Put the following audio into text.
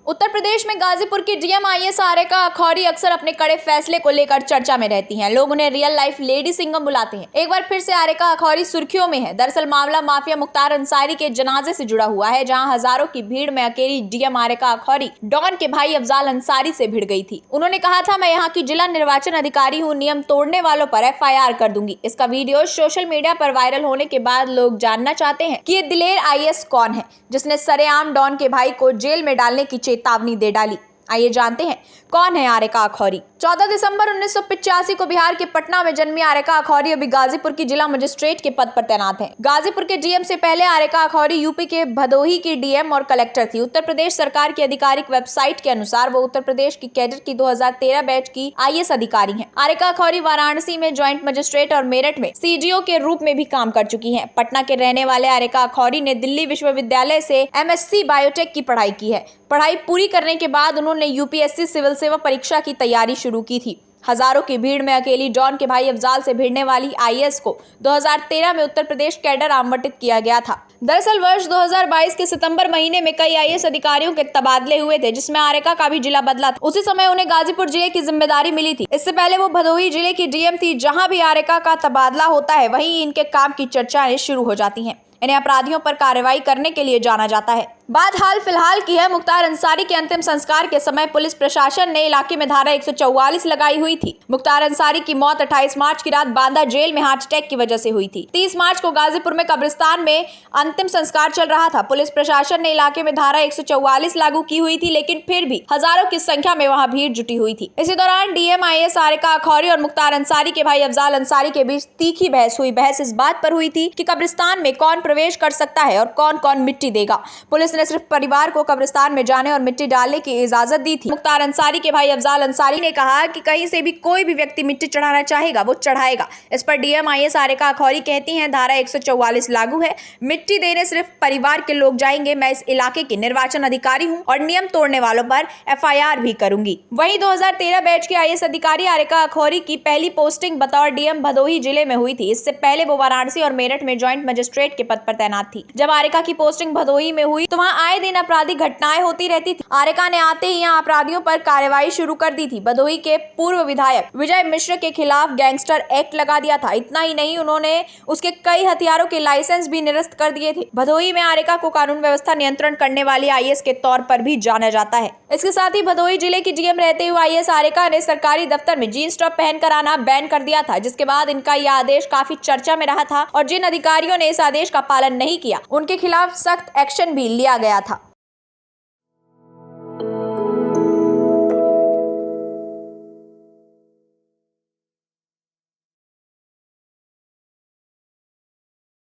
उत्तर प्रदेश में गाजीपुर की DM IAS आरेका Akhouri अक्सर अपने कड़े फैसले को लेकर चर्चा में रहती हैं। लोग उन्हें रियल लाइफ लेडी सिंघम बुलाते हैं। एक बार फिर से आरेका अखौरी सुर्खियों में है। दरअसल मामला माफिया मुख्तार अंसारी के जनाजे से जुड़ा हुआ है, जहां हजारों की भीड़ में अकेली डीएम आरेका अखौरी डॉन के भाई अफजाल अंसारी से भिड़ गई थी। उन्होंने कहा था, मैं यहाँ की जिला निर्वाचन अधिकारी हूँ, नियम तोड़ने वालों पर एफआईआर कर दूंगी। इसका वीडियो सोशल मीडिया पर वायरल होने के बाद लोग जानना चाहते हैं कि ये दिलेर आईएएस कौन है, जिसने सरेआम डॉन के भाई को जेल में डालने की चेतावनी दे डाली। आइए जानते हैं कौन है आरेका अखौरी। 14 दिसंबर 1985 को बिहार के पटना में जन्मी आरेका अखौरी अभी गाजीपुर की जिला मजिस्ट्रेट के पद पर तैनात हैं। गाजीपुर के डीएम से पहले आरेका अखौरी यूपी के भदोही की डीएम और कलेक्टर थी। उत्तर प्रदेश सरकार की आधिकारिक वेबसाइट के अनुसार वो उत्तर प्रदेश की कैडर की 2013 बैच की आईएएस अधिकारी हैं। आरेका अखौरी वाराणसी में ज्वाइंट मजिस्ट्रेट और मेरठ में सीडीओ के रूप में भी काम कर चुकी है। पटना के रहने वाले आरेका अखौरी ने दिल्ली विश्वविद्यालय से एमएससी बायोटेक की पढ़ाई की है। पढ़ाई पूरी करने के बाद उन्होंने यूपीएससी सिविल सेवा परीक्षा की तैयारी शुरू की थी। हजारों की भीड़ में अकेली डॉन के भाई अफजाल से भिड़ने वाली आईएएस को 2013 में उत्तर प्रदेश कैडर आवंटित किया गया था। दरअसल वर्ष 2022 के सितंबर महीने में कई आईएएस अधिकारियों के तबादले हुए थे, जिसमें आरेका का भी जिला बदला था। उसी समय उन्हें गाजीपुर जिले की जिम्मेदारी मिली थी। इससे पहले वो भदोही जिले की डीएम थी। जहां भी आरेका का तबादला होता है, वहीं इनके काम की चर्चाएं शुरू हो जाती हैं। इन्हें अपराधियों पर कार्रवाई करने के लिए जाना जाता है। बात हाल फिलहाल की है। मुख्तार अंसारी के अंतिम संस्कार के समय पुलिस प्रशासन ने इलाके में धारा 144 लगाई हुई थी। मुख्तार अंसारी की मौत 28 मार्च की रात बांदा जेल में हार्ट अटैक की वजह से हुई थी। 30 मार्च को गाजीपुर में कब्रिस्तान में अंतिम संस्कार चल रहा था। पुलिस प्रशासन ने इलाके में धारा 144 लागू की हुई थी, लेकिन फिर भी हजारों की संख्या में वहां भीड़ जुटी हुई थी। इसी दौरान डीएम आईएएस आरेका अखौरी और मुख्तार अंसारी के भाई अफजाल अंसारी के बीच तीखी बहस हुई। बहस इस बात पर हुई थी कि कब्रिस्तान में कौन प्रवेश कर सकता है और कौन कौन मिट्टी देगा। पुलिस ने सिर्फ परिवार को कब्रिस्तान में जाने और मिट्टी डालने की इजाजत दी थी। मुख्तार अंसारी के भाई अफजाल अंसारी ने कहा कि कहीं से भी कोई भी व्यक्ति मिट्टी चढ़ाना चाहेगा वो चढ़ाएगा। इस पर डीएम आईएएस आरेका अखौरी कहती हैं, धारा 144 लागू है, मिट्टी देने सिर्फ परिवार के लोग जाएंगे। मैं इस इलाके की निर्वाचन अधिकारी हूँ और नियम तोड़ने वालों पर एफआईआर भी करूंगी। वहीं 2013 बैच की आईएएस अधिकारी आरेका अखौरी की पहली पोस्टिंग बतौर डीएम भदोही जिले में हुई थी। इससे पहले वो वाराणसी और मेरठ में ज्वाइंट मजिस्ट्रेट के पद पर तैनात थी। जब आरेका की पोस्टिंग भदोही में हुई तो वहां आए दिन आपराधिक घटनाएं होती रहती थी। आरेका ने आते ही यहां अपराधियों पर कार्रवाई शुरू कर दी थी। भदोही के पूर्व विधायक विजय मिश्र के खिलाफ गैंगस्टर एक्ट लगा दिया था। इतना ही नहीं, उन्होंने उसके कई हथियारों के लाइसेंस भी निरस्त कर दिए थे। भदोही में आरेका को कानून व्यवस्था नियंत्रण करने वाली आईएएस के तौर पर भी जाना जाता है। इसके साथ ही भदोही जिले की डीएम रहते हुए आईएएस आरेका ने सरकारी दफ्तर में जीन्स टॉप पहनकर आना बैन कर दिया था, जिसके बाद इनका यह आदेश काफी चर्चा में रहा था और जिन अधिकारियों ने इस आदेश का पालन नहीं किया उनके खिलाफ सख्त एक्शन भी लिया गया था।